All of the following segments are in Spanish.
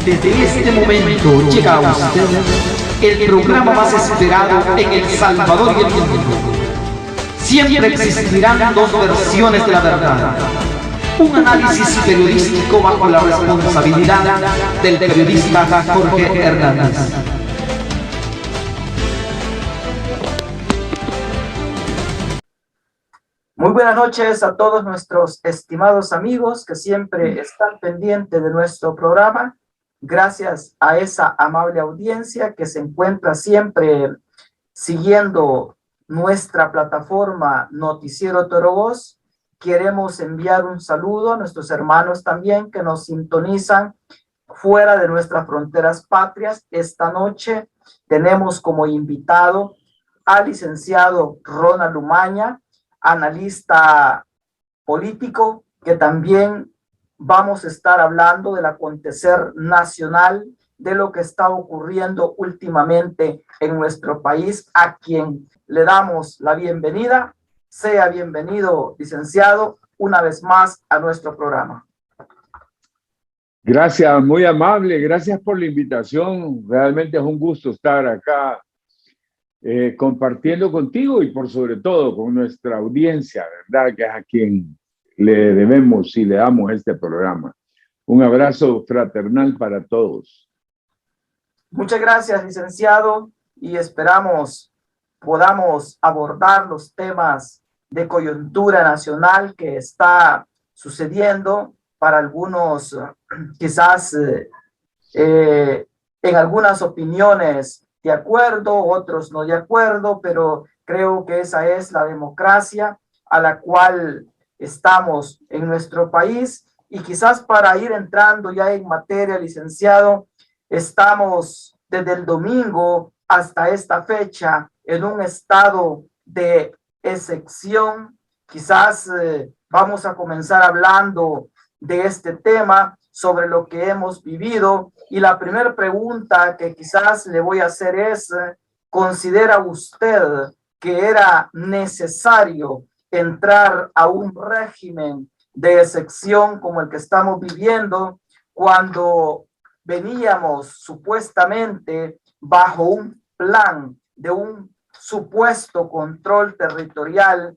Desde este momento llega a usted el programa más esperado en El Salvador y el mundo. Siempre existirán dos versiones de la verdad. Un análisis periodístico bajo la responsabilidad del periodista Jorge Hernández. Muy buenas noches a todos nuestros estimados amigos que siempre están pendientes de nuestro programa. Gracias a esa amable audiencia que se encuentra siempre siguiendo nuestra plataforma Noticiero Torovoz. Queremos enviar un saludo a nuestros hermanos también que nos sintonizan fuera de nuestras fronteras patrias. Esta noche tenemos como invitado al licenciado Ronald Umaña, analista político, que también vamos a estar hablando del acontecer nacional, de lo que está ocurriendo últimamente en nuestro país, a quien le damos la bienvenida. Sea bienvenido, licenciado, una vez más a nuestro programa. Gracias, muy amable, gracias por la invitación. Realmente es un gusto estar acá compartiendo contigo y por sobre todo con nuestra audiencia, ¿verdad? Que es a quien le debemos y le damos este programa. Un abrazo fraternal para todos. Muchas gracias, licenciado, y esperamos podamos abordar los temas de coyuntura nacional que está sucediendo para algunos, quizás en algunas opiniones de acuerdo, otros no de acuerdo, pero creo que esa es la democracia a la cual estamos en nuestro país. Y quizás para ir entrando ya en materia, licenciado, estamos desde el domingo hasta esta fecha en un estado de excepción. Quizás vamos a comenzar hablando de este tema, sobre lo que hemos vivido. Y la primera pregunta que quizás le voy a hacer es, ¿considera usted que era necesario entrar a un régimen de excepción como el que estamos viviendo cuando veníamos supuestamente bajo un plan de un supuesto control territorial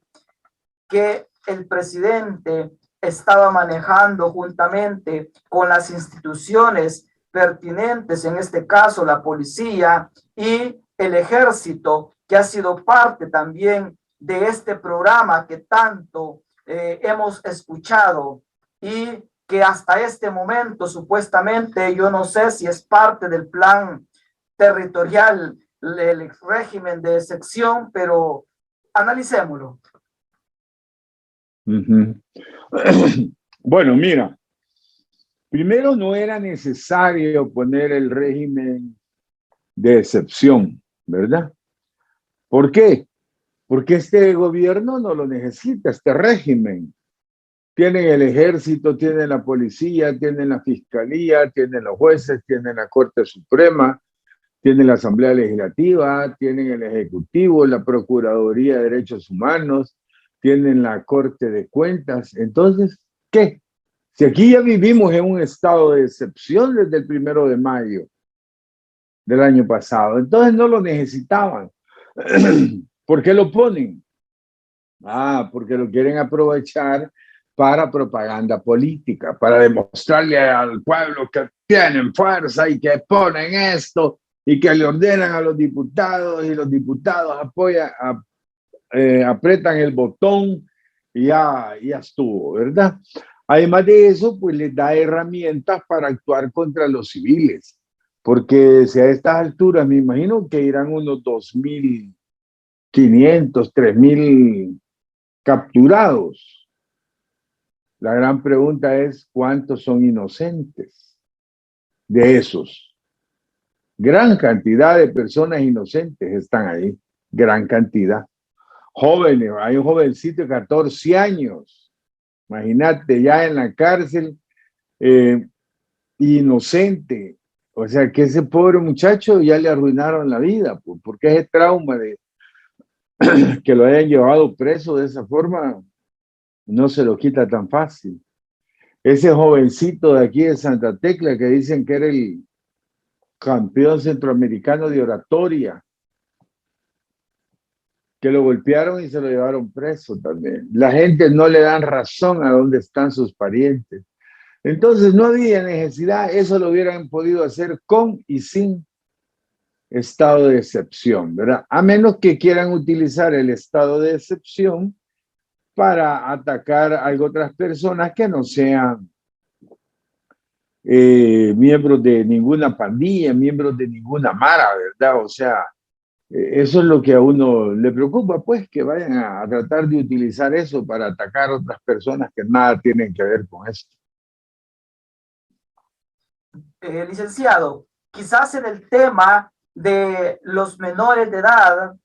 que el presidente estaba manejando juntamente con las instituciones pertinentes, en este caso la policía y el ejército, que ha sido parte también de este programa que tanto hemos escuchado y que hasta este momento supuestamente, yo no sé si es parte del plan territorial, el régimen de excepción, pero analicémoslo. Bueno, mira, primero no era necesario poner el régimen de excepción, ¿verdad? ¿Por qué? Porque este gobierno no lo necesita, este régimen. Tienen el ejército, tienen la policía, tienen la fiscalía, tienen los jueces, tienen la Corte Suprema, tienen la Asamblea Legislativa, tienen el Ejecutivo, la Procuraduría de Derechos Humanos, tienen la Corte de Cuentas. Entonces, ¿qué? Si aquí ya vivimos en un estado de excepción desde el 1 de mayo del año pasado, entonces no lo necesitaban. ¿Por qué lo ponen? Porque lo quieren aprovechar para propaganda política, para demostrarle al pueblo que tienen fuerza y que ponen esto y que le ordenan a los diputados y los diputados apretan el botón y ya estuvo, ¿verdad? Además de eso, pues les da herramientas para actuar contra los civiles, porque si a estas alturas me imagino que irán unos 2.500, 3.000 capturados. La gran pregunta es, ¿cuántos son inocentes de esos? Gran cantidad de personas inocentes están ahí, gran cantidad. Jóvenes, hay un jovencito de 14 años, imagínate, ya en la cárcel, inocente. O sea, que ese pobre muchacho ya le arruinaron la vida, porque ese trauma de que lo hayan llevado preso de esa forma no se lo quita tan fácil. ese jovencito de aquí de Santa Tecla que dicen que era el campeón centroamericano de oratoria, que lo golpearon y se lo llevaron preso también. La gente no le dan razón a dónde están sus parientes. Entonces no había necesidad, eso lo hubieran podido hacer con y sin estado de excepción, ¿verdad? A menos que quieran utilizar el estado de excepción para atacar a otras personas que no sean miembros de ninguna pandilla, miembros de ninguna mara, ¿verdad? O sea, eso es lo que a uno le preocupa, pues, que vayan a tratar de utilizar eso para atacar a otras personas que nada tienen que ver con esto. Licenciado, quizás en el tema de los menores de edad,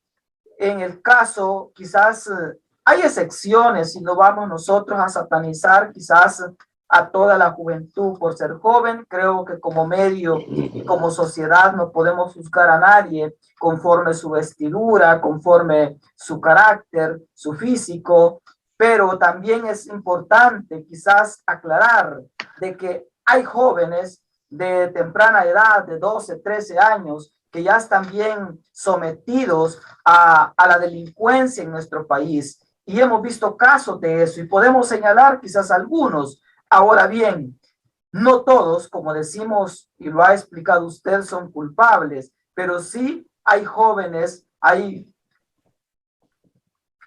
en el caso, quizás hay excepciones y no vamos nosotros a satanizar quizás a toda la juventud por ser joven. Creo que como medio y como sociedad no podemos juzgar a nadie conforme su vestidura, conforme su carácter, su físico, pero también es importante quizás aclarar de que hay jóvenes de temprana edad, de 12, 13 años, que ya están bien sometidos a la delincuencia en nuestro país. Y hemos visto casos de eso y podemos señalar quizás algunos. Ahora bien, no todos, como decimos y lo ha explicado usted, son culpables, pero sí hay jóvenes, hay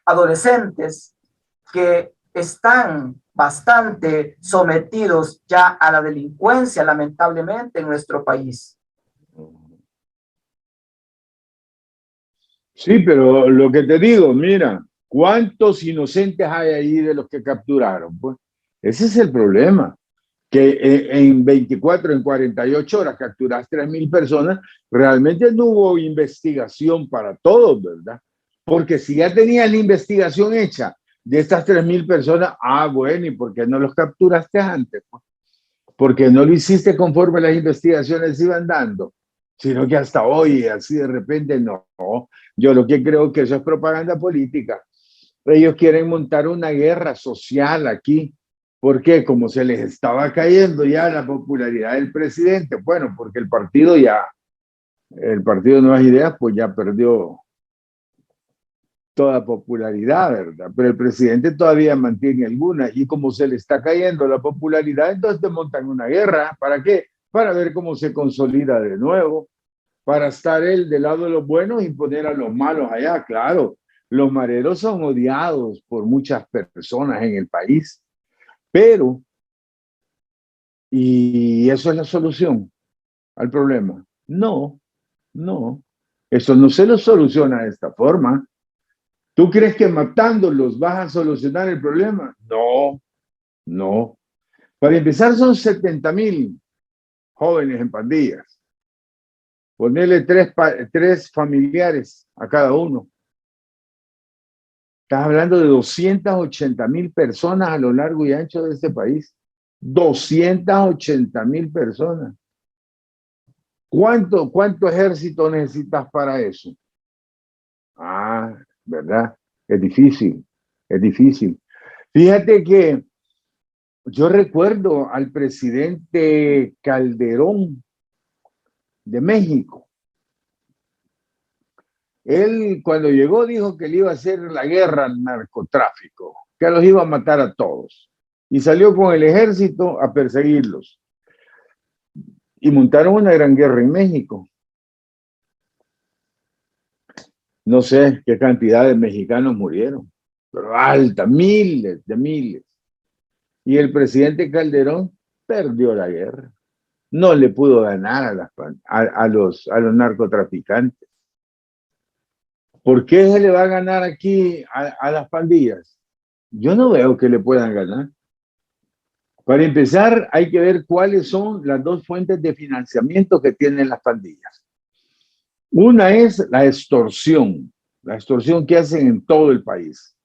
adolescentes que están bastante sometidos ya a la delincuencia, lamentablemente, en nuestro país. Sí, pero lo que te digo, mira, ¿cuántos inocentes hay ahí de los que capturaron? Pues ese es el problema, que en 24, en 48 horas capturas 3.000 personas, realmente no hubo investigación para todos, ¿verdad? Porque si ya tenías la investigación hecha de estas 3.000 personas, bueno, ¿y por qué no los capturaste antes? Porque no lo hiciste conforme las investigaciones iban dando, sino que hasta hoy, así de repente, no. Yo lo que creo que eso es propaganda política. Ellos quieren montar una guerra social aquí. ¿Por qué? Como se les estaba cayendo ya la popularidad del presidente. Bueno, porque el partido Nuevas Ideas, pues ya perdió toda popularidad, ¿verdad? Pero el presidente todavía mantiene alguna, y como se le está cayendo la popularidad, entonces te montan una guerra. ¿Para qué? Para ver cómo se consolida de nuevo, para estar él del lado de los buenos y poner a los malos allá. Claro, los mareros son odiados por muchas personas en el país, pero, ¿y eso es la solución al problema? No, no, eso no se lo soluciona de esta forma. ¿Tú crees que matándolos vas a solucionar el problema? No, no. Para empezar, son 70.000 jóvenes en pandillas. Ponerle tres familiares a cada uno. Estás hablando de 280.000 personas a lo largo y ancho de este país. 280.000 personas. ¿Cuánto ejército necesitas para eso? ¿Verdad? Es difícil, es difícil. Fíjate que yo recuerdo al presidente Calderón de México. Él cuando llegó dijo que le iba a hacer la guerra al narcotráfico, que los iba a matar a todos. Y salió con el ejército a perseguirlos. Y montaron una gran guerra en México. No sé qué cantidad de mexicanos murieron, pero alta, miles de miles. Y el presidente Calderón perdió la guerra. No le pudo ganar a los narcotraficantes. ¿Por qué se le va a ganar aquí a las pandillas? Yo no veo que le puedan ganar. Para empezar, hay que ver cuáles son las dos fuentes de financiamiento que tienen las pandillas. Una es la extorsión que hacen en todo el país.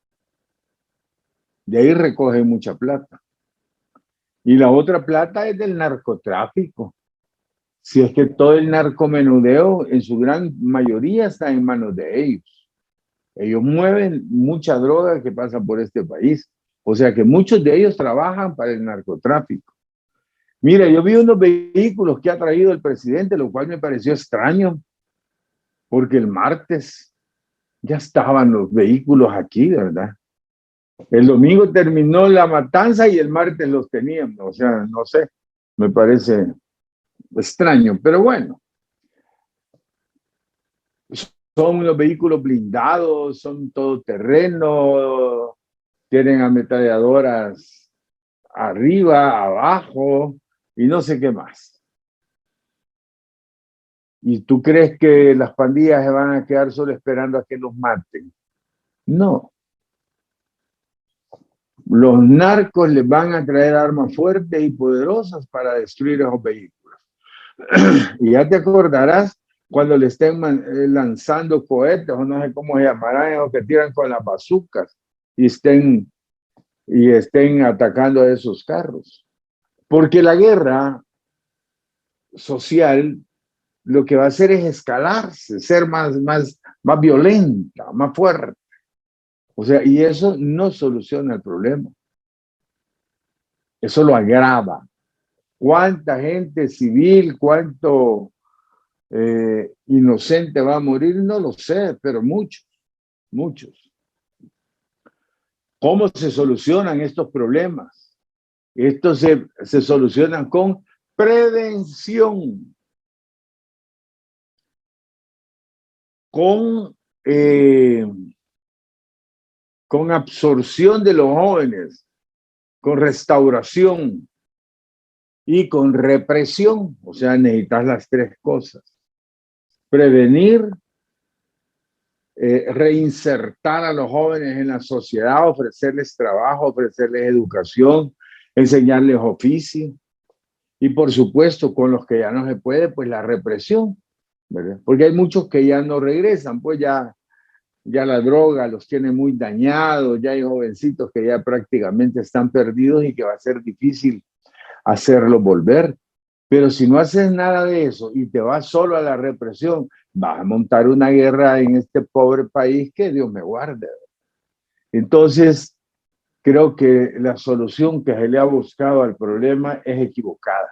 De ahí recogen mucha plata. Y la otra plata es del narcotráfico. Si es que todo el narcomenudeo, en su gran mayoría, está en manos de ellos. Ellos mueven mucha droga que pasa por este país. O sea que muchos de ellos trabajan para el narcotráfico. Mira, yo vi unos vehículos que ha traído el presidente, lo cual me pareció extraño, porque el martes ya estaban los vehículos aquí, ¿verdad? El domingo terminó la matanza y el martes los tenían. O sea, no sé, me parece extraño, pero bueno. Son unos vehículos blindados, son todoterreno, tienen ametralladoras arriba, abajo y no sé qué más. ¿Y tú crees que las pandillas se van a quedar solo esperando a que los maten? No. Los narcos les van a traer armas fuertes y poderosas para destruir esos vehículos. Y ya te acordarás cuando le estén lanzando cohetes, o no sé cómo se llamarán, esos que tiran con las bazucas y estén atacando a esos carros. Porque la guerra social lo que va a hacer es escalarse, ser más violenta, más fuerte. O sea, y eso no soluciona el problema. Eso lo agrava. ¿Cuánta gente civil, cuánto inocente va a morir? No lo sé, pero muchos, muchos. ¿Cómo se solucionan estos problemas? Estos se solucionan con prevención, con absorción de los jóvenes, con restauración y con represión. O sea, necesitas las tres cosas. Prevenir, reinsertar a los jóvenes en la sociedad, ofrecerles trabajo, ofrecerles educación, enseñarles oficio. Y por supuesto, con los que ya no se puede, pues la represión, ¿verdad? Porque hay muchos que ya no regresan, pues ya la droga los tiene muy dañados, ya hay jovencitos que ya prácticamente están perdidos y que va a ser difícil hacerlos volver. Pero si no haces nada de eso y te vas solo a la represión, vas a montar una guerra en este pobre país que Dios me guarde. Entonces, creo que la solución que se le ha buscado al problema es equivocada.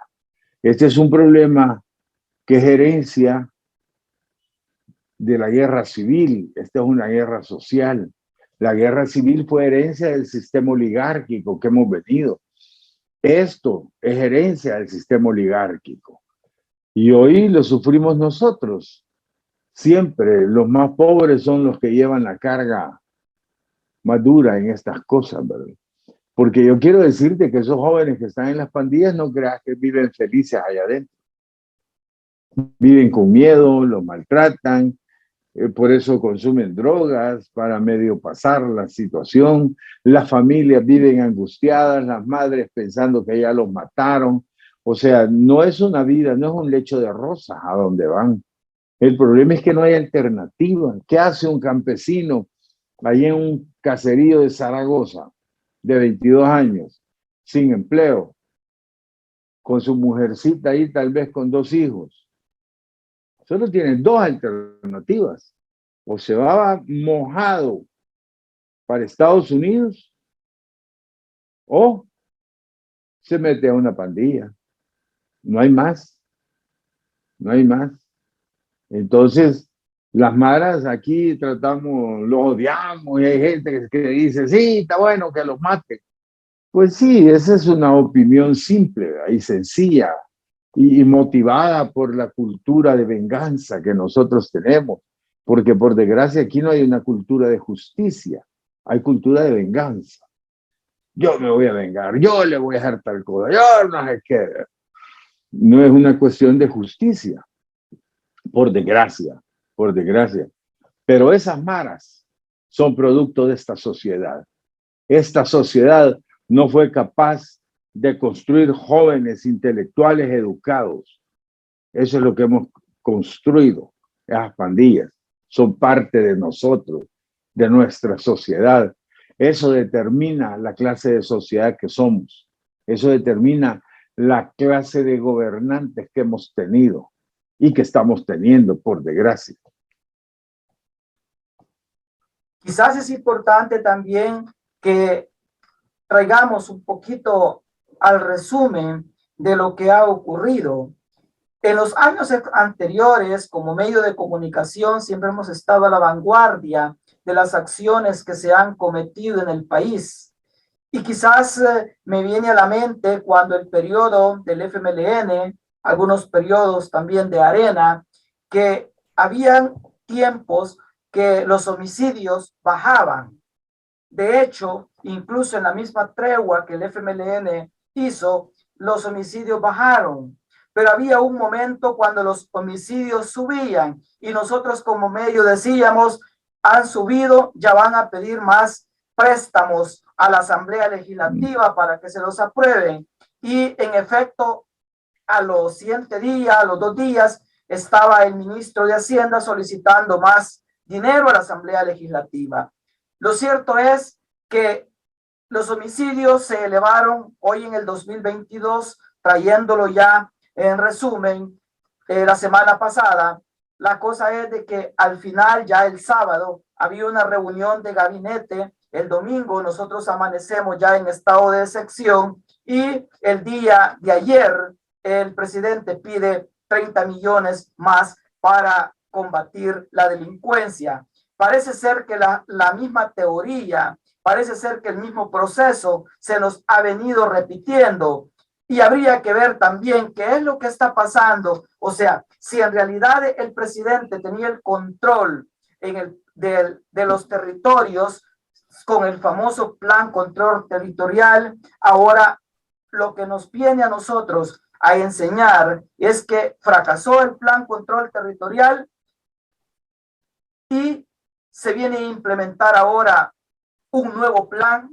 Este es un problema que es herencia de la guerra civil. Esta es una guerra social. La guerra civil fue herencia del sistema oligárquico que hemos venido. Esto es herencia del sistema oligárquico. Y hoy lo sufrimos nosotros. Siempre los más pobres son los que llevan la carga más dura en estas cosas, ¿verdad? Porque yo quiero decirte que esos jóvenes que están en las pandillas no creas que viven felices allá adentro. Viven con miedo, los maltratan, por eso consumen drogas para medio pasar la situación. Las familias viven angustiadas, las madres pensando que ya los mataron. O sea, no es una vida, no es un lecho de rosas a donde van. El problema es que no hay alternativa. ¿Qué hace un campesino allí en un caserío de Zaragoza de 22 años, sin empleo, con su mujercita ahí tal vez con 2 hijos? Solo tiene 2 alternativas. O se va mojado para Estados Unidos o se mete a una pandilla. No hay más. No hay más. Entonces, las maras aquí tratamos, los odiamos y hay gente que dice, sí, está bueno que los maten. Pues sí, esa es una opinión simple y sencilla y motivada por la cultura de venganza que nosotros tenemos. Porque por desgracia aquí no hay una cultura de justicia, hay cultura de venganza. Yo me voy a vengar, yo le voy a hacer tal cosa, yo no sé qué. No es una cuestión de justicia, por desgracia, por desgracia. Pero esas maras son producto de esta sociedad. Esta sociedad no fue capaz de construir jóvenes intelectuales educados. Eso es lo que hemos construido, esas pandillas. Son parte de nosotros, de nuestra sociedad. Eso determina la clase de sociedad que somos. Eso determina la clase de gobernantes que hemos tenido y que estamos teniendo, por desgracia. Quizás es importante también que traigamos un poquito al resumen de lo que ha ocurrido. En los años anteriores, como medio de comunicación, siempre hemos estado a la vanguardia de las acciones que se han cometido en el país. Y quizás me viene a la mente cuando el periodo del FMLN, algunos periodos también de Arena, que habían tiempos que los homicidios bajaban. De hecho, incluso en la misma tregua que el FMLN hizo, los homicidios bajaron. Pero había un momento cuando los homicidios subían y nosotros como medio decíamos, han subido, ya van a pedir más préstamos a la Asamblea Legislativa para que se los aprueben. Y en efecto, a los siguientes días, a los 2 días, estaba el ministro de Hacienda solicitando más dinero a la Asamblea Legislativa. Lo cierto es que los homicidios se elevaron hoy en el 2022, trayéndolo ya en resumen, la semana pasada. La cosa es de que al final, ya el sábado, había una reunión de gabinete. El domingo nosotros amanecemos ya en estado de excepción y el día de ayer el presidente pide 30 millones más para combatir la delincuencia. Parece ser que la misma teoría, parece ser que el mismo proceso se nos ha venido repitiendo. Y habría que ver también qué es lo que está pasando. O sea, si en realidad el presidente tenía el control de los territorios con el famoso plan control territorial, ahora lo que nos viene a nosotros a enseñar es que fracasó el plan control territorial y se viene a implementar ahora un nuevo plan,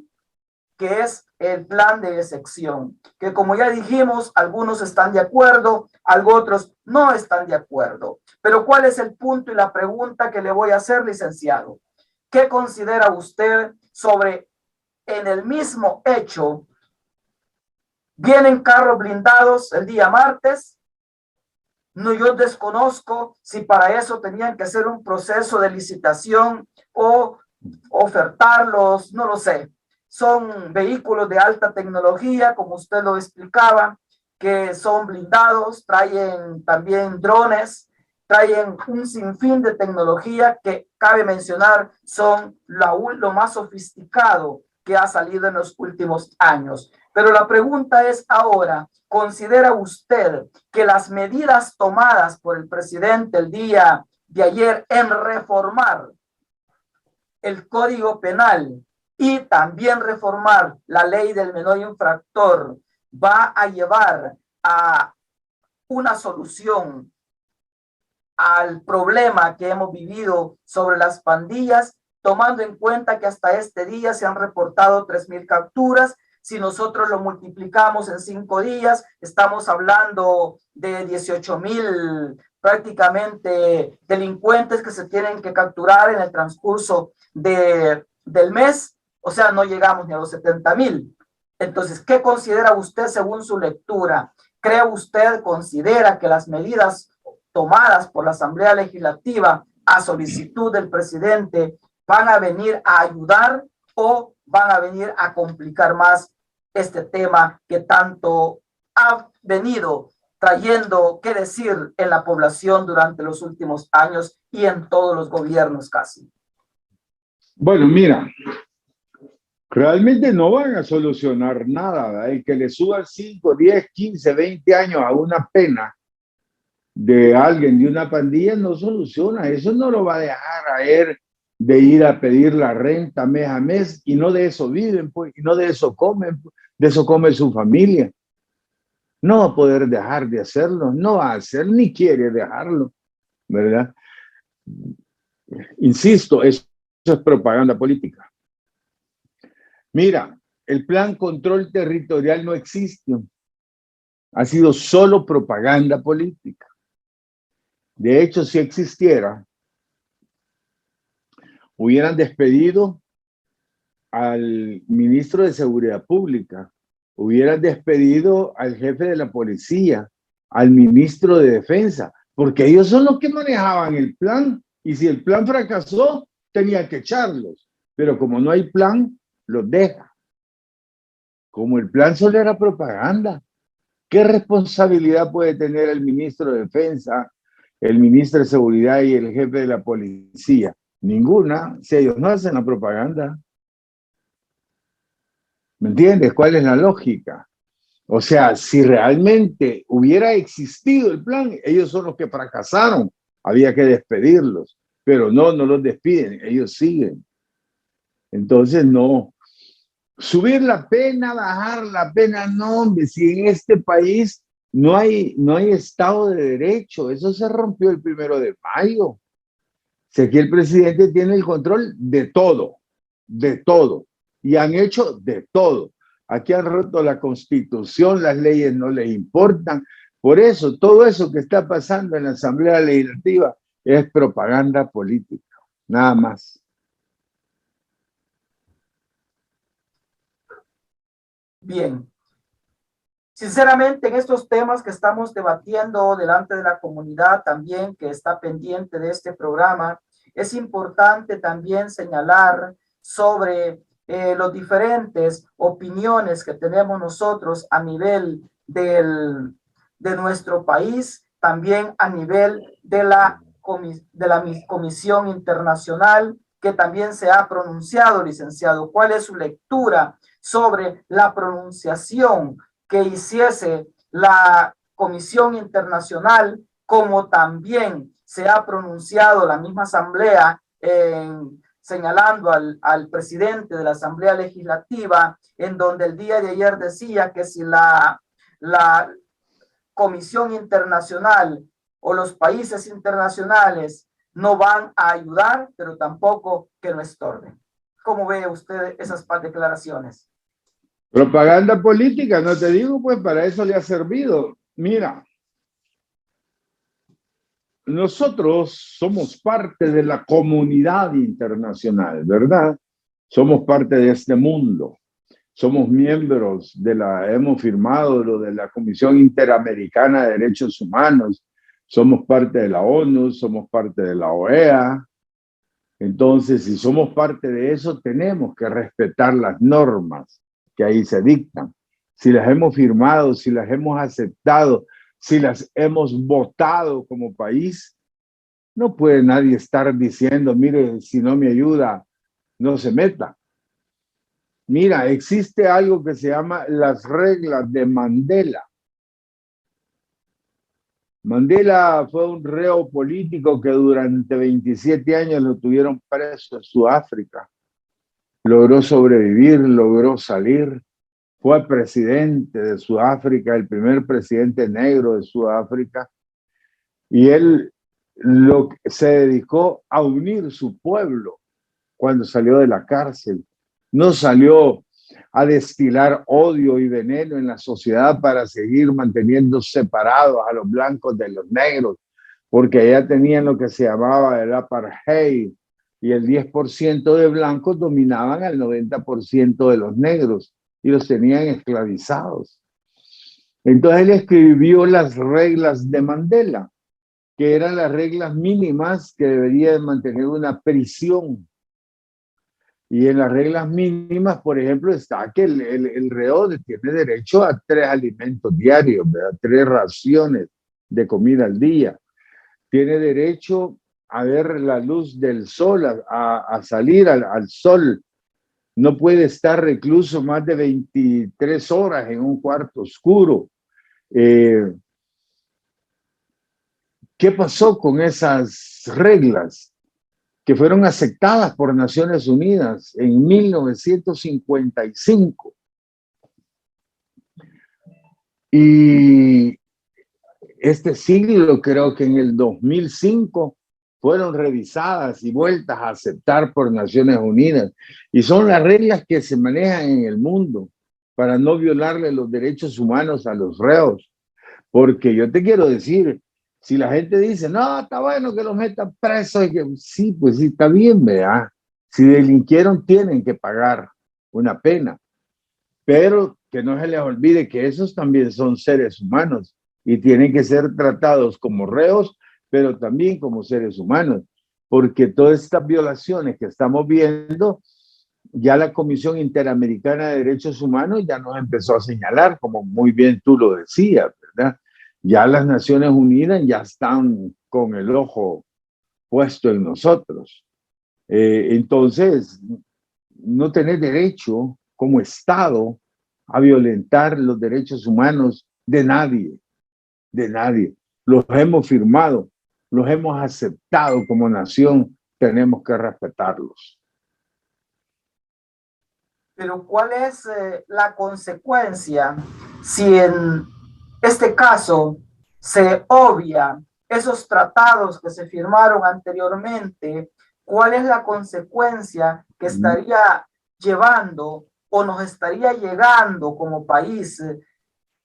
que es el plan de excepción, que como ya dijimos, algunos están de acuerdo, otros no están de acuerdo. Pero ¿cuál es el punto y la pregunta que le voy a hacer, licenciado? ¿Qué considera usted sobre en el mismo hecho? Vienen carros blindados el día martes. No, yo desconozco si para eso tenían que hacer un proceso de licitación o ofertarlos, no lo sé. Son vehículos de alta tecnología, como usted lo explicaba, que son blindados, traen también drones, traen un sinfín de tecnología que cabe mencionar son lo más sofisticado que ha salido en los últimos años. Pero la pregunta es ahora, ¿considera usted que las medidas tomadas por el presidente el día de ayer en reformar el Código Penal y también reformar la ley del menor infractor va a llevar a una solución al problema que hemos vivido sobre las pandillas, tomando en cuenta que hasta este día se han reportado 3,000 capturas? Si nosotros lo multiplicamos en 5 días, estamos hablando de 18,000 prácticamente delincuentes que se tienen que capturar en el transcurso del mes. O sea, no llegamos ni a los 70,000. Entonces, ¿qué considera usted según su lectura? ¿Considera que las medidas tomadas por la Asamblea Legislativa a solicitud del presidente van a venir a ayudar o van a venir a complicar más este tema que tanto ha venido trayendo que decir en la población durante los últimos años y en todos los gobiernos casi? Bueno, mira, realmente no van a solucionar nada, ¿verdad? El que le suban 5, 10, 15, 20 años a una pena de alguien, de una pandilla, no soluciona. Eso no lo va a dejar a él de ir a pedir la renta mes a mes, y no de eso viven, pues, y no de eso comen, de eso come su familia. No va a poder dejar de hacerlo, no va a hacer ni quiere dejarlo, ¿verdad? Insisto, eso es propaganda política. Mira, el plan control territorial no existe. Ha sido solo propaganda política. De hecho, si existiera, hubieran despedido al ministro de Seguridad Pública, hubieran despedido al jefe de la policía, al ministro de Defensa, porque ellos son los que manejaban el plan, y si el plan fracasó, tenía que echarlos. Pero como no hay plan, los deja. como el plan solo era propaganda. ¿Qué responsabilidad puede tener el ministro de Defensa, el ministro de Seguridad y el jefe de la policía? Ninguna, si ellos no hacen la propaganda. ¿Me entiendes? ¿Cuál es la lógica? O sea, si realmente hubiera existido el plan, ellos son los que fracasaron, había que despedirlos, pero no los despiden, ellos siguen. Entonces, no. Subir la pena, bajar la pena, no, hombre, si en este país no hay Estado de Derecho, eso se rompió el 1 de mayo. Si aquí el presidente tiene el control de todo, y han hecho de todo. Aquí han roto la Constitución, las leyes no les importan. Por eso, todo eso que está pasando en la Asamblea Legislativa es propaganda política, nada más. Bien. Sinceramente, en estos temas que estamos debatiendo delante de la comunidad también que está pendiente de este programa, es importante también señalar sobre las diferentes opiniones que tenemos nosotros a nivel de nuestro país, también a nivel de la Comisión Internacional, que también se ha pronunciado, licenciado. ¿Cuál es su lectura sobre la pronunciación que hiciese la Comisión Internacional, como también se ha pronunciado la misma Asamblea señalando al presidente de la Asamblea Legislativa, en donde el día de ayer decía que si la Comisión Internacional o los países internacionales no van a ayudar, pero tampoco que no estorben? ¿Cómo ve usted esas declaraciones? Propaganda política, no te digo, pues para eso le ha servido. Mira, nosotros somos parte de la comunidad internacional, ¿verdad? Somos parte de este mundo. Somos miembros hemos firmado lo de la Comisión Interamericana de Derechos Humanos. Somos parte de la ONU, somos parte de la OEA. Entonces, si somos parte de eso, tenemos que respetar las normas que ahí se dictan. Si las hemos firmado, si las hemos aceptado, si las hemos votado como país, no puede nadie estar diciendo, mire, si no me ayuda, no se meta. Mira, existe algo que se llama las reglas de Mandela. Mandela fue un reo político que durante 27 años lo tuvieron preso en Sudáfrica. Logró sobrevivir, logró salir. Fue presidente de Sudáfrica, el primer presidente negro de Sudáfrica. Y él se dedicó a unir su pueblo cuando salió de la cárcel. No salió a destilar odio y veneno en la sociedad para seguir manteniendo separados a los blancos de los negros, porque allá tenían lo que se llamaba el apartheid, y el 10% de blancos dominaban al 90% de los negros y los tenían esclavizados. Entonces él escribió las reglas de Mandela, que eran las reglas mínimas que debería mantener una prisión. Y en las reglas mínimas, por ejemplo, está que el reo tiene derecho a 3 alimentos diarios, ¿verdad? 3 raciones de comida al día. Tiene derecho a ver la luz del sol, a salir al sol. No puede estar recluso más de 23 horas en un cuarto oscuro. ¿Qué pasó con esas reglas que fueron aceptadas por Naciones Unidas en 1955? Y este siglo, creo que en el 2005, fueron revisadas y vueltas a aceptar por Naciones Unidas. Y son las reglas que se manejan en el mundo para no violarle los derechos humanos a los reos. Porque yo te quiero decir, si la gente dice, no, está bueno que los metan presos, sí, pues sí, está bien, ¿verdad? Si delinquieron, tienen que pagar una pena. Pero que no se les olvide que esos también son seres humanos y tienen que ser tratados como reos, pero también como seres humanos. Porque todas estas violaciones que estamos viendo ya la Comisión Interamericana de Derechos Humanos ya nos empezó a señalar, como muy bien tú lo decías, ¿verdad? Ya las Naciones Unidas ya están con el ojo puesto en nosotros. Entonces, no tenés derecho como Estado a violentar los derechos humanos de nadie, de nadie. Los hemos firmado, los hemos aceptado como nación, tenemos que respetarlos. Pero ¿cuál es la consecuencia si en este caso se obvia esos tratados que se firmaron anteriormente? ¿Cuál es la consecuencia que estaría llevando o nos estaría llegando como país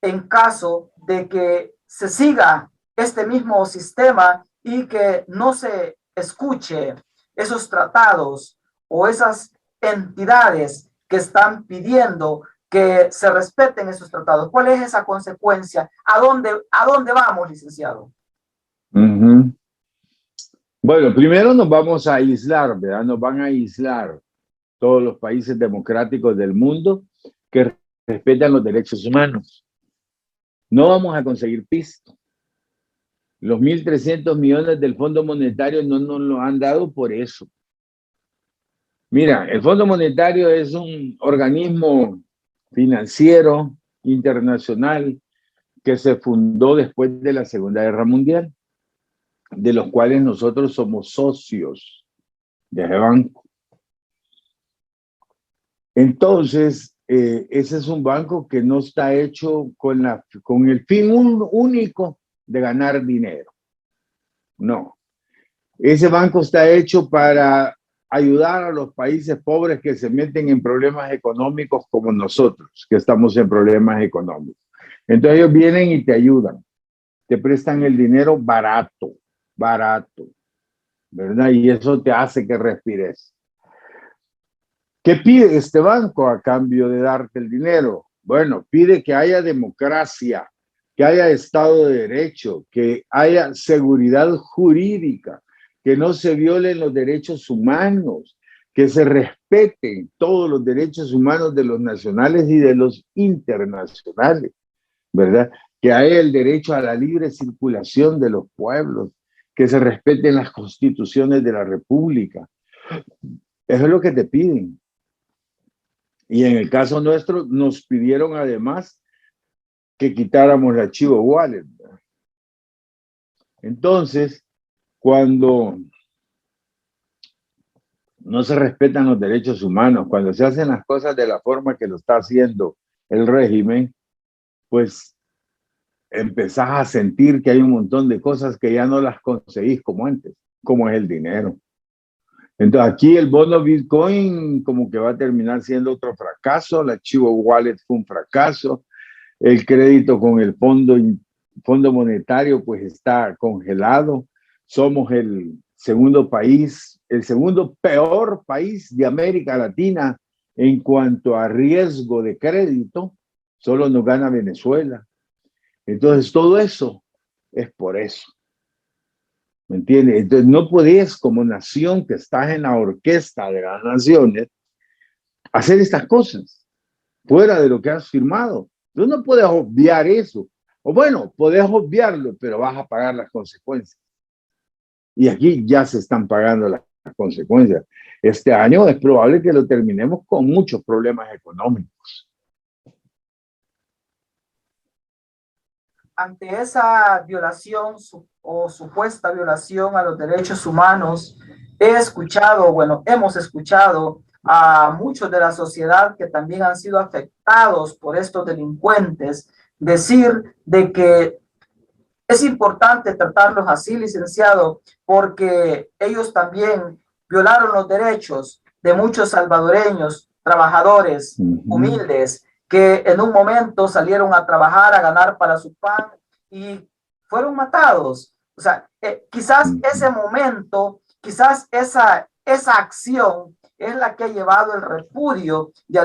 en caso de que se siga este mismo sistema y que no se escuche esos tratados o esas entidades que están pidiendo que se respeten esos tratados? ¿Cuál es esa consecuencia? ¿A dónde vamos, licenciado? Bueno, primero nos vamos a aislar, ¿verdad? Nos van a aislar todos los países democráticos del mundo que respetan los derechos humanos. No vamos a conseguir pisto. Los 1.300 millones del Fondo Monetario no nos lo han dado por eso. Mira, el Fondo Monetario es un organismo financiero internacional que se fundó después de la Segunda Guerra Mundial, de los cuales nosotros somos socios de ese banco. Entonces, ese es un banco que no está hecho con el fin único de ganar dinero. No. Ese banco está hecho para ayudar a los países pobres que se meten en problemas económicos como nosotros, que estamos en problemas económicos. Entonces ellos vienen y te ayudan, te prestan el dinero barato, ¿verdad? Y eso te hace que respires. ¿Qué pide este banco a cambio de darte el dinero? Bueno, pide que haya democracia, que haya Estado de Derecho, que haya seguridad jurídica, que no se violen los derechos humanos, que se respeten todos los derechos humanos de los nacionales y de los internacionales, ¿verdad? Que haya el derecho a la libre circulación de los pueblos, que se respeten las constituciones de la República. Eso es lo que te piden. Y en el caso nuestro nos pidieron además que quitáramos el archivo wallet. Entonces, cuando no se respetan los derechos humanos, cuando se hacen las cosas de la forma que lo está haciendo el régimen, pues empezás a sentir que hay un montón de cosas que ya no las conseguís como antes, como es el dinero. Entonces aquí el bono Bitcoin como que va a terminar siendo otro fracaso, el archivo wallet fue un fracaso, el crédito con el fondo monetario pues está congelado, somos el segundo país, el segundo peor país de América Latina en cuanto a riesgo de crédito, solo nos gana Venezuela. Entonces todo eso es por eso. ¿Me entiendes? Entonces no podés como nación que estás en la orquesta de las naciones hacer estas cosas fuera de lo que has firmado. Tú no puedes obviar eso. O bueno, podés obviarlo, pero vas a pagar las consecuencias. Y aquí ya se están pagando las consecuencias. Este año es probable que lo terminemos con muchos problemas económicos. Ante esa violación o supuesta violación a los derechos humanos, hemos escuchado a muchos de la sociedad que también han sido afectados por estos delincuentes decir de que es importante tratarlos así, licenciado, porque ellos también violaron los derechos de muchos salvadoreños, trabajadores, humildes, que en un momento salieron a trabajar, a ganar para su pan y fueron matados. O sea, quizás ese momento, quizás esa acción es la que ha llevado el repudio de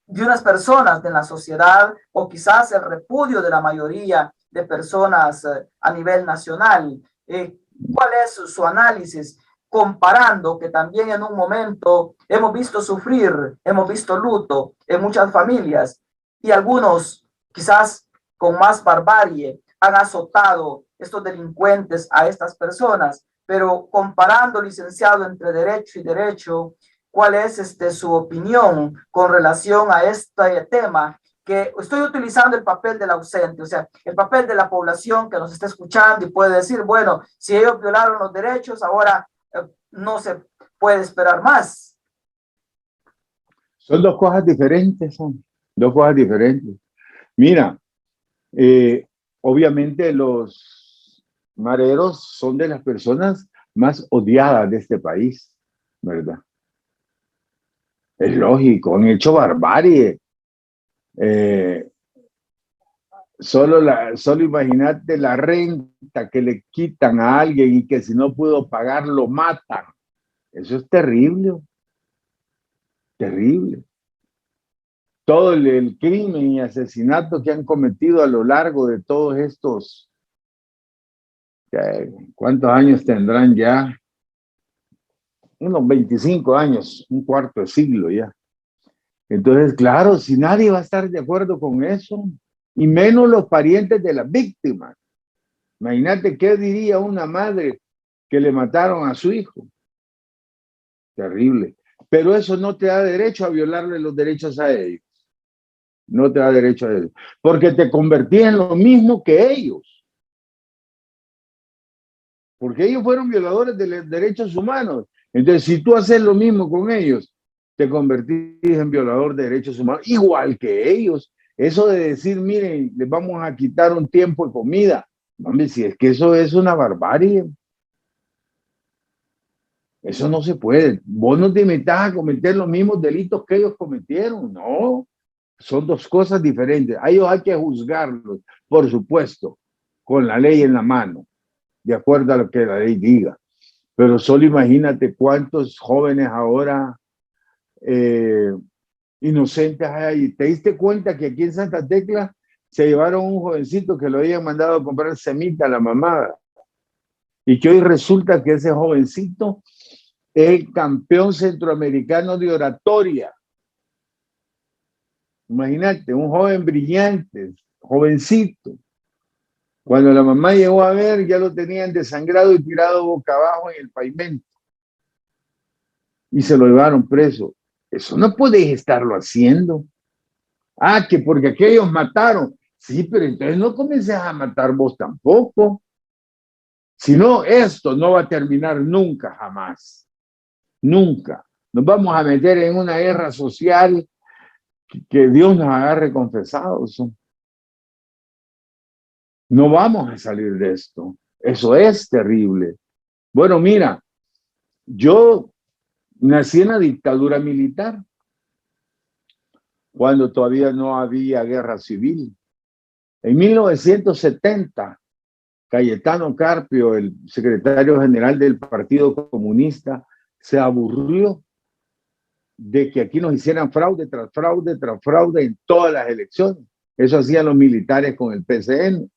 de unas personas de la sociedad, o quizás el repudio de la mayoría de personas a nivel nacional. ¿Cuál es su análisis? comparando que también en un momento hemos visto sufrir, hemos visto luto en muchas familias y algunos quizás con más barbarie han azotado estos delincuentes a estas personas, pero comparando, licenciado, entre derecho y derecho, ¿cuál es su opinión con relación a este tema? Que estoy utilizando el papel del ausente, o sea, el papel de la población que nos está escuchando y puede decir, bueno, si ellos violaron los derechos, ahora no se puede esperar más. Son dos cosas diferentes, son dos cosas diferentes. Mira, obviamente los mareros son de las personas más odiadas de este país, ¿verdad? Es lógico, han hecho barbarie. Solo imagínate la renta que le quitan a alguien y que si no pudo pagar lo matan. Eso es terrible, terrible. Todo el crimen y asesinato que han cometido a lo largo de todos estos, ¿cuántos años tendrán ya? Unos 25 años, un cuarto de siglo ya. Entonces, claro, si nadie va a estar de acuerdo con eso, y menos los parientes de las víctimas. Imagínate qué diría una madre que le mataron a su hijo. Terrible. Pero eso no te da derecho a violarle los derechos a ellos. No te da derecho a ellos. Porque te convertís en lo mismo que ellos. Porque ellos fueron violadores de los derechos humanos. Entonces, si tú haces lo mismo con ellos, te convertís en violador de derechos humanos, igual que ellos. Eso de decir, miren, les vamos a quitar un tiempo de comida. Hombre, si es que eso es una barbarie. Eso no se puede. Vos no te metas a cometer los mismos delitos que ellos cometieron. No, son dos cosas diferentes. A ellos hay que juzgarlos, por supuesto, con la ley en la mano, de acuerdo a lo que la ley diga. Pero solo imagínate cuántos jóvenes ahora inocentes hay. ¿Te diste cuenta que aquí en Santa Tecla se llevaron un jovencito que lo habían mandado a comprar semita a la mamada? Y que hoy resulta que ese jovencito es el campeón centroamericano de oratoria. Imagínate, un joven brillante, jovencito. Cuando la mamá llegó a ver, ya lo tenían desangrado y tirado boca abajo en el pavimento. Y se lo llevaron preso. Eso no podéis estarlo haciendo. Ah, que porque aquellos mataron. Sí, pero entonces no comences a matar vos tampoco. Si no, esto no va a terminar nunca, jamás. Nunca. Nos vamos a meter en una guerra social que Dios nos agarre confesados. No vamos a salir de esto. Eso es terrible. Bueno, mira, yo nací en la dictadura militar, cuando todavía no había guerra civil. En 1970, Cayetano Carpio, el secretario general del Partido Comunista, se aburrió de que aquí nos hicieran fraude tras fraude tras fraude en todas las elecciones. Eso hacían los militares con el PCN.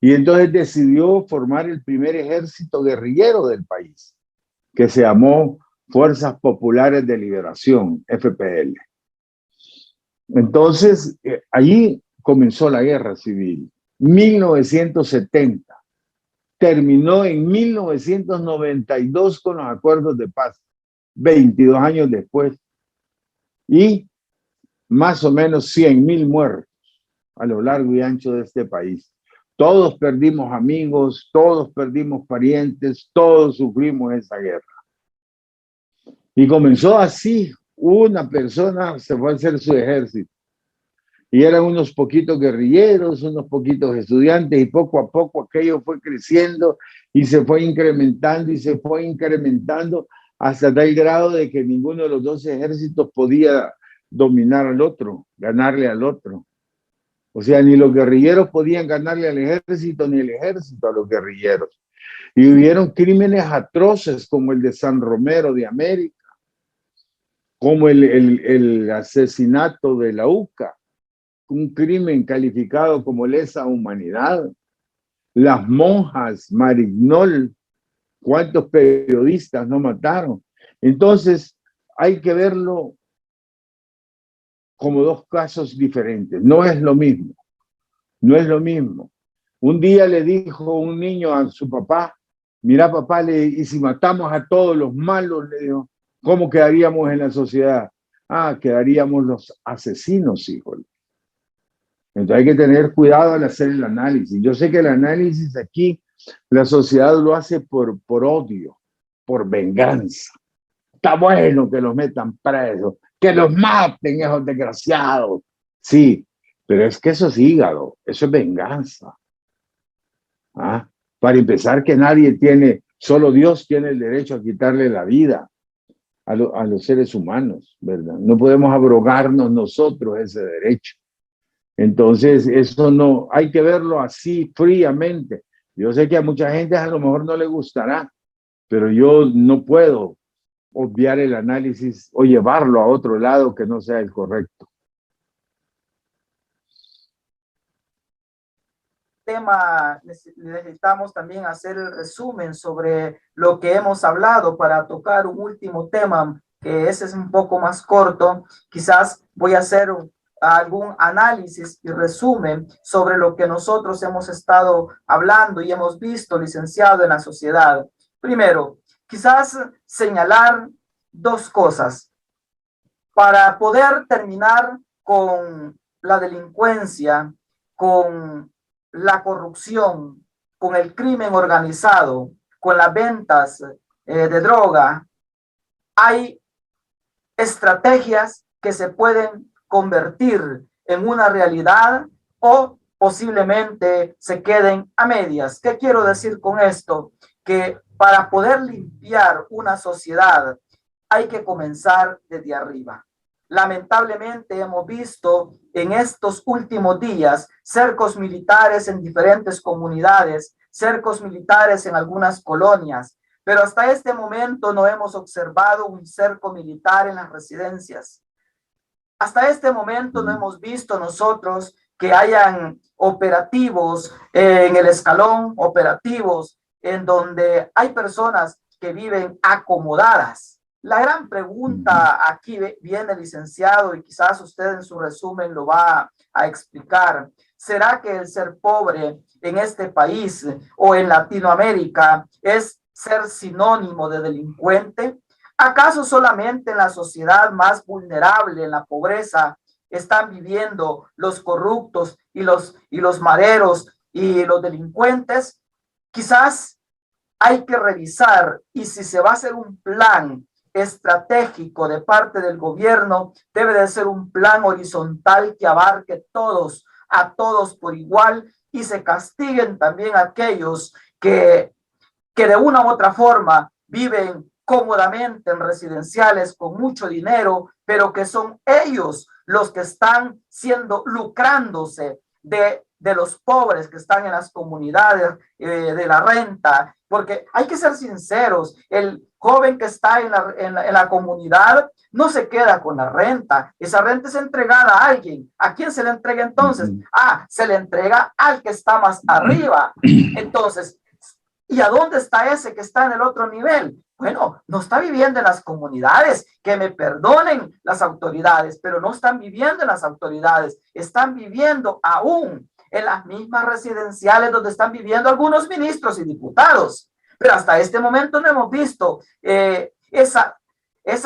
Y entonces decidió formar el primer ejército guerrillero del país, que se llamó Fuerzas Populares de Liberación, FPL. Entonces, allí comenzó la guerra civil, 1970. Terminó en 1992 con los acuerdos de paz, 22 años después. Y más o menos 100,000 muertos a lo largo y ancho de este país. Todos perdimos amigos, todos perdimos parientes, todos sufrimos esa guerra. Y comenzó así, una persona se fue a hacer su ejército. Y eran unos poquitos guerrilleros, unos poquitos estudiantes, y poco a poco aquello fue creciendo y se fue incrementando y se fue incrementando hasta tal grado de que ninguno de los dos ejércitos podía dominar al otro, ganarle al otro. O sea, ni los guerrilleros podían ganarle al ejército, ni el ejército a los guerrilleros. Y hubieron crímenes atroces como el de San Romero de América, como el asesinato de la UCA, un crimen calificado como lesa humanidad. Las monjas Marignol, ¿Cuántos periodistas no mataron? Entonces, hay que verlo como dos casos diferentes. No es lo mismo. No es lo mismo. Un día le dijo un niño a su papá, mira papá, y si matamos a todos los malos, le dijo, ¿cómo quedaríamos en la sociedad? Ah, quedaríamos los asesinos, hijo. Entonces hay que tener cuidado al hacer el análisis. Yo sé que el análisis aquí, la sociedad lo hace por odio, por venganza. Está bueno que los metan presos, que los maten esos desgraciados. Sí, pero es que eso es hígado, eso es venganza. ¿Ah? Para empezar, que nadie tiene, solo Dios tiene el derecho a quitarle la vida a los seres humanos, ¿verdad? No podemos abrogarnos nosotros ese derecho. Entonces, eso no, hay que verlo así fríamente. Yo sé que a mucha gente a lo mejor no le gustará, pero yo no puedo obviar el análisis o llevarlo a otro lado que no sea el correcto. Tema, necesitamos también hacer el resumen sobre lo que hemos hablado para tocar un último tema, que ese es un poco más corto. Quizás voy a hacer algún análisis y resumen sobre lo que nosotros hemos estado hablando y hemos visto, licenciado, en la sociedad. Primero, quizás señalar dos cosas para poder terminar con la delincuencia, con la corrupción, con el crimen organizado, con las ventas de droga. Hay estrategias que se pueden convertir en una realidad o posiblemente se queden a medias. ¿Qué quiero decir con esto? Que para poder limpiar una sociedad hay que comenzar desde arriba. Lamentablemente hemos visto en estos últimos días cercos militares en diferentes comunidades, cercos militares en algunas colonias, pero hasta este momento no hemos observado un cerco militar en las residencias. Hasta este momento no hemos visto nosotros que hayan operativos en el escalón, operativos en donde hay personas que viven acomodadas. La gran pregunta aquí viene, licenciado, y quizás usted en su resumen lo va a explicar. ¿Será que el ser pobre en este país o en Latinoamérica es ser sinónimo de delincuente? ¿Acaso solamente en la sociedad más vulnerable, en la pobreza, están viviendo los corruptos y los mareros y los delincuentes? Quizás hay que revisar, y si se va a hacer un plan estratégico de parte del gobierno, debe de ser un plan horizontal que abarque a todos por igual, y se castiguen también a aquellos que de una u otra forma viven cómodamente en residenciales con mucho dinero, pero que son ellos los que están lucrándose de los pobres que están en las comunidades, de la renta, porque hay que ser sinceros, el joven que está en la comunidad no se queda con la renta, esa renta es entregada a alguien. ¿A quién se le entrega entonces? Se le entrega al que está más arriba. Entonces, ¿y a dónde está ese que está en el otro nivel? Bueno, no está viviendo en las comunidades, que me perdonen las autoridades, pero no están viviendo en las autoridades, están viviendo aún en las mismas residenciales donde están viviendo algunos ministros y diputados. Pero hasta este momento no hemos visto esa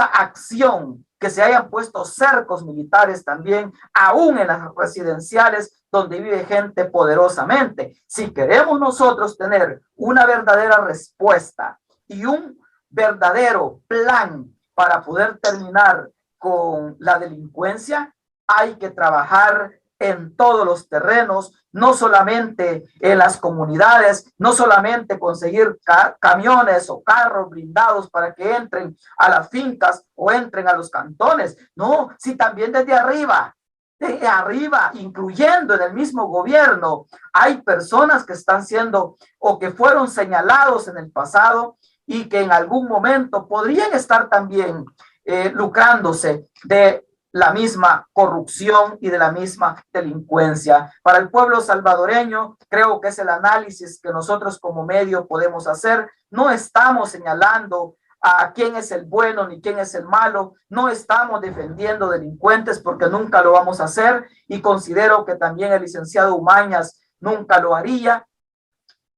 acción, que se hayan puesto cercos militares también, aún en las residenciales donde vive gente poderosamente. Si queremos nosotros tener una verdadera respuesta y un verdadero plan para poder terminar con la delincuencia, hay que trabajar en todos los terrenos, no solamente en las comunidades, no solamente conseguir camiones o carros blindados para que entren a las fincas o entren a los cantones, no, si también desde arriba, incluyendo en el mismo gobierno, hay personas que están siendo o que fueron señalados en el pasado y que en algún momento podrían estar también lucrándose de la misma corrupción y de la misma delincuencia. Para el pueblo salvadoreño, creo que es el análisis que nosotros como medio podemos hacer. No estamos señalando a quién es el bueno ni quién es el malo. No estamos defendiendo delincuentes porque nunca lo vamos a hacer, y considero que también el licenciado Umañas nunca lo haría,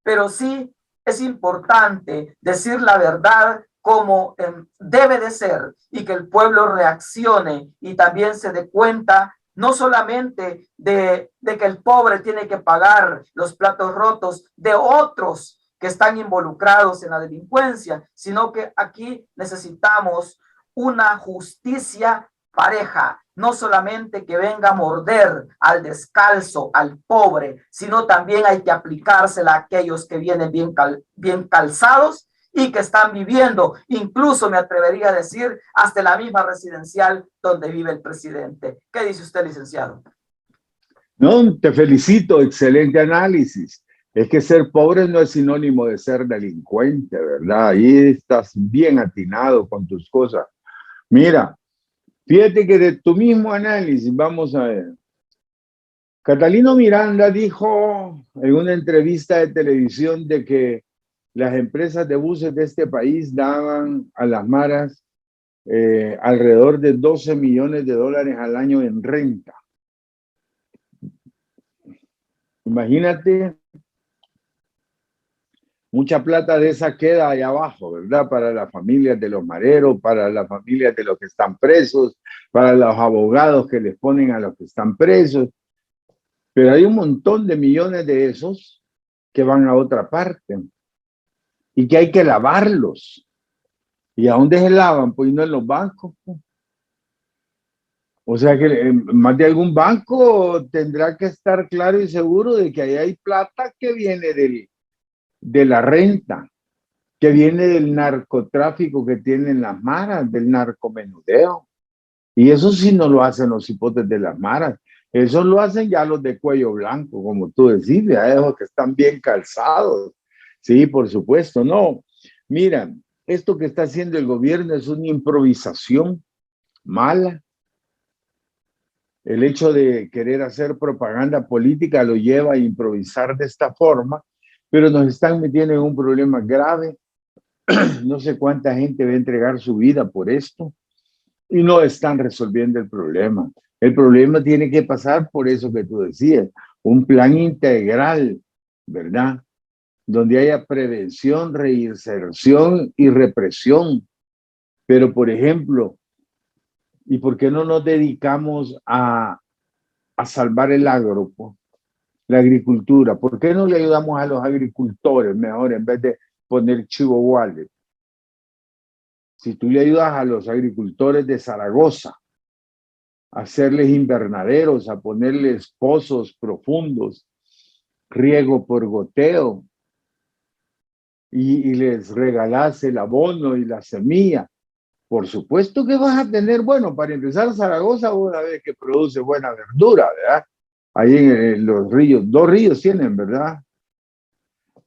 pero sí es importante decir la verdad como debe de ser, y que el pueblo reaccione y también se dé cuenta no solamente de que el pobre tiene que pagar los platos rotos de otros que están involucrados en la delincuencia, sino que aquí necesitamos una justicia pareja, no solamente que venga a morder al descalzo, al pobre, sino también hay que aplicársela a aquellos que vienen bien calzados y que están viviendo, incluso me atrevería a decir, hasta la misma residencial donde vive el presidente. ¿Qué dice usted, licenciado? No, te felicito, excelente análisis. Es que ser pobre no es sinónimo de ser delincuente, ¿verdad? Ahí estás bien atinado con tus cosas. Mira, fíjate que de tu mismo análisis, vamos a ver. Catalino Miranda dijo en una entrevista de televisión de que las empresas de buses de este país daban a las maras alrededor de 12 millones de dólares al año en renta. Imagínate, mucha plata de esa queda ahí abajo, ¿verdad? Para las familias de los mareros, para las familias de los que están presos, para los abogados que les ponen a los que están presos. Pero hay un montón de millones de esos que van a otra parte y que hay que lavarlos. ¿Y a dónde se lavan? Pues no en los bancos. Pues. O sea que más de algún banco tendrá que estar claro y seguro de que ahí hay plata que viene de la renta, que viene del narcotráfico que tienen las maras, del narcomenudeo. Y eso sí no lo hacen los hipotes de las maras. Eso lo hacen ya los de cuello blanco, como tú decís, esos que están bien calzados. Sí, por supuesto. No, mira, esto que está haciendo el gobierno es una improvisación mala. El hecho de querer hacer propaganda política lo lleva a improvisar de esta forma, pero nos están metiendo en un problema grave. No sé cuánta gente va a entregar su vida por esto y no están resolviendo el problema. El problema tiene que pasar por eso que tú decías, un plan integral, ¿verdad? Donde haya prevención, reinserción y represión. Pero, por ejemplo, ¿y por qué no nos dedicamos a salvar el agro, la agricultura? ¿Por qué no le ayudamos a los agricultores mejor en vez de poner Chivo Wallet? Si tú le ayudas a los agricultores de Zaragoza a hacerles invernaderos, a ponerles pozos profundos, riego por goteo, y les regalas el abono y la semilla, por supuesto que vas a tener, bueno, para empezar, Zaragoza, una vez que produce buena verdura, ¿verdad? Ahí en los ríos, 2 ríos tienen, ¿verdad?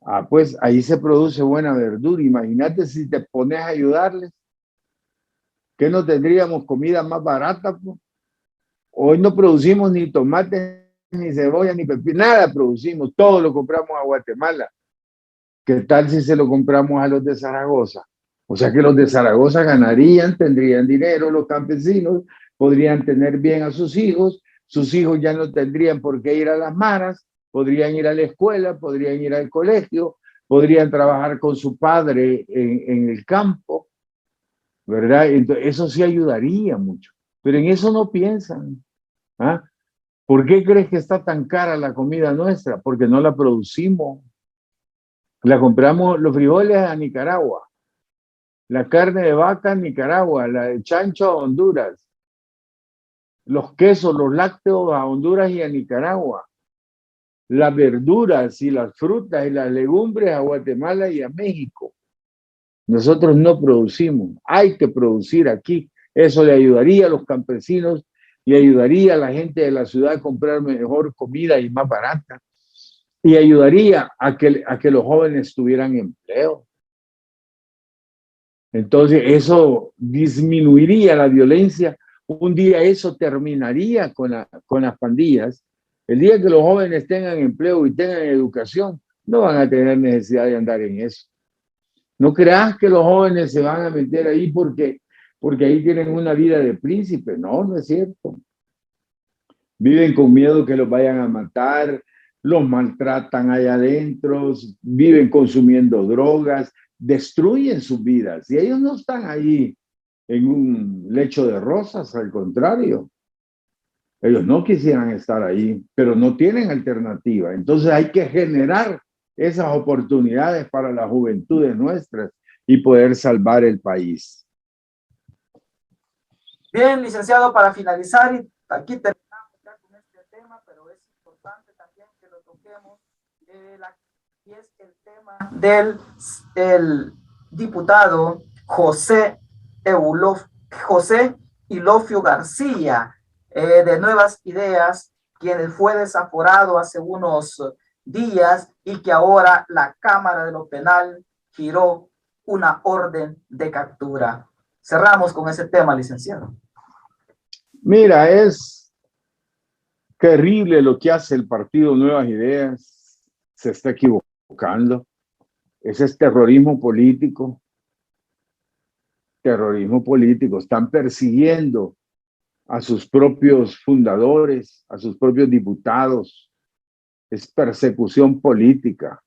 Ah, pues ahí se produce buena verdura. Imagínate si te pones a ayudarles, que no tendríamos comida más barata, pues. Hoy no producimos ni tomate, ni cebolla, ni pepino, nada producimos, todo lo compramos a Guatemala. ¿Qué tal si se lo compramos a los de Zaragoza? O sea que los de Zaragoza ganarían, tendrían dinero, los campesinos podrían tener bien a sus hijos ya no tendrían por qué ir a las maras, podrían ir a la escuela, podrían ir al colegio, podrían trabajar con su padre en el campo, ¿verdad? Entonces, eso sí ayudaría mucho, pero en eso no piensan. ¿Ah? ¿Por qué crees que está tan cara la comida nuestra? Porque no la producimos. La compramos, los frijoles a Nicaragua, la carne de vaca a Nicaragua, la de chancho a Honduras, los quesos, los lácteos a Honduras y a Nicaragua, las verduras y las frutas y las legumbres a Guatemala y a México. Nosotros no producimos, hay que producir aquí. Eso le ayudaría a los campesinos, le ayudaría a la gente de la ciudad a comprar mejor comida y más barata, y ayudaría a que los jóvenes tuvieran empleo. Entonces eso disminuiría la violencia un día eso terminaría con las pandillas. El día que los jóvenes tengan empleo y tengan educación, no van a tener necesidad de andar en eso. No creas que los jóvenes se van a meter ahí porque ahí tienen una vida de príncipe. No, no es cierto. Viven con miedo que los vayan a matar, los maltratan allá adentro, viven consumiendo drogas, destruyen sus vidas. Y ellos no están ahí en un lecho de rosas, al contrario. Ellos no quisieran estar ahí, pero no tienen alternativa. Entonces hay que generar esas oportunidades para las juventudes nuestras y poder salvar el país. Bien, licenciado, para finalizar, y aquí terminamos ya con este tema, pero es importante también que lo toquemos, y es el tema del diputado José Ilofio García, de Nuevas Ideas, quien fue desaforado hace unos días y que ahora la Cámara de lo Penal giró una orden de captura. Cerramos con ese tema, licenciado. Mira, es terrible lo que hace el partido Nuevas Ideas. Se está equivocando. Ese es terrorismo político. Terrorismo político. Están persiguiendo a sus propios fundadores, a sus propios diputados. Es persecución política.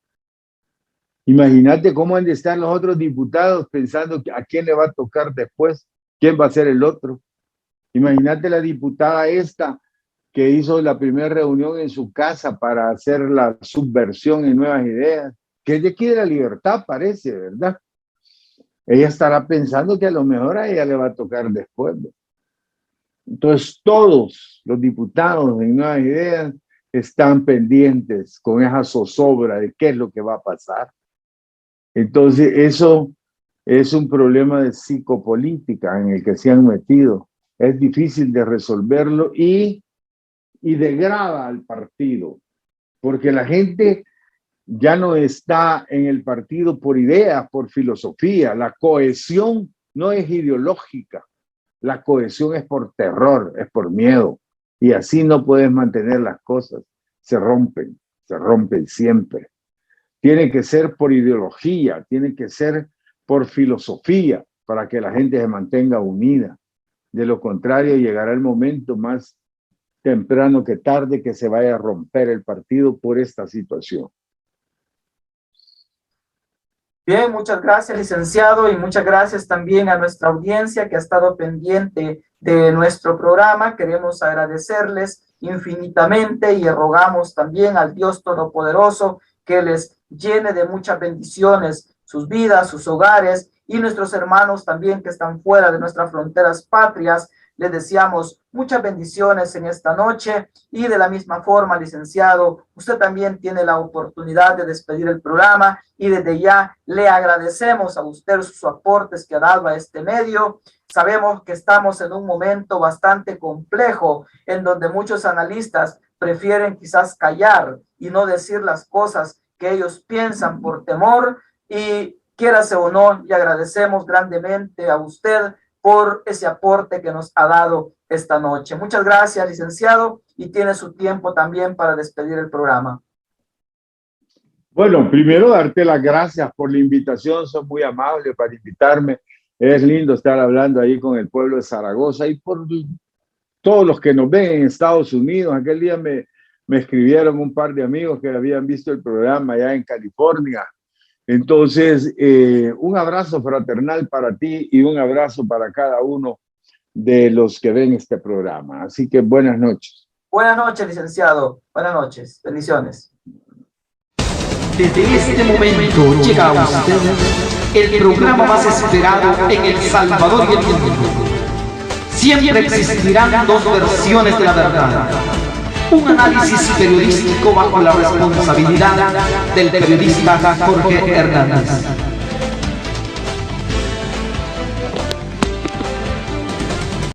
Imagínate cómo han de estar los otros diputados pensando a quién le va a tocar después, quién va a ser el otro. Imagínate la diputada esta que hizo la primera reunión en su casa para hacer la subversión en Nuevas Ideas, que es de aquí de La Libertad, parece, ¿verdad? Ella estará pensando que a lo mejor a ella le va a tocar después. Entonces todos los diputados en Nuevas Ideas están pendientes con esa zozobra de qué es lo que va a pasar. Entonces eso es un problema de psicopolítica en el que se han metido. Es difícil de resolverlo y degrada al partido, porque la gente ya no está en el partido por ideas, por filosofía. La cohesión no es ideológica, la cohesión es por terror, es por miedo, y así no puedes mantener las cosas. Se rompen siempre. Tiene que ser por ideología, tiene que ser por filosofía para que la gente se mantenga unida. De lo contrario, llegará el momento más temprano que tarde que se vaya a romper el partido por esta situación. Bien, muchas gracias, licenciado, y muchas gracias también a nuestra audiencia que ha estado pendiente de nuestro programa. Queremos agradecerles infinitamente y rogamos también al Dios Todopoderoso que les llene de muchas bendiciones sus vidas, sus hogares, y nuestros hermanos también que están fuera de nuestras fronteras patrias. Les deseamos muchas bendiciones en esta noche, y de la misma forma, licenciado, usted también tiene la oportunidad de despedir el programa, y desde ya le agradecemos a usted sus aportes que ha dado a este medio. Sabemos que estamos en un momento bastante complejo en donde muchos analistas prefieren quizás callar y no decir las cosas que ellos piensan por temor, y quiérase o no, le agradecemos grandemente a usted por ese aporte que nos ha dado esta noche. Muchas gracias, licenciado, y tiene su tiempo también para despedir el programa. Bueno, primero darte las gracias por la invitación, son muy amables para invitarme. Es lindo estar hablando ahí con el pueblo de Zaragoza y por todos los que nos ven en Estados Unidos. Aquel día me escribieron un par de amigos que habían visto el programa allá en California. Entonces, un abrazo fraternal para ti y un abrazo para cada uno de los que ven este programa. Así que buenas noches. Buenas noches, licenciado. Buenas noches. Bendiciones. Desde este momento llega a usted el programa más esperado en El Salvador y el mundo. Siempre existirán dos versiones de la verdad. Un análisis periodístico bajo la responsabilidad del periodista Jorge Hernández.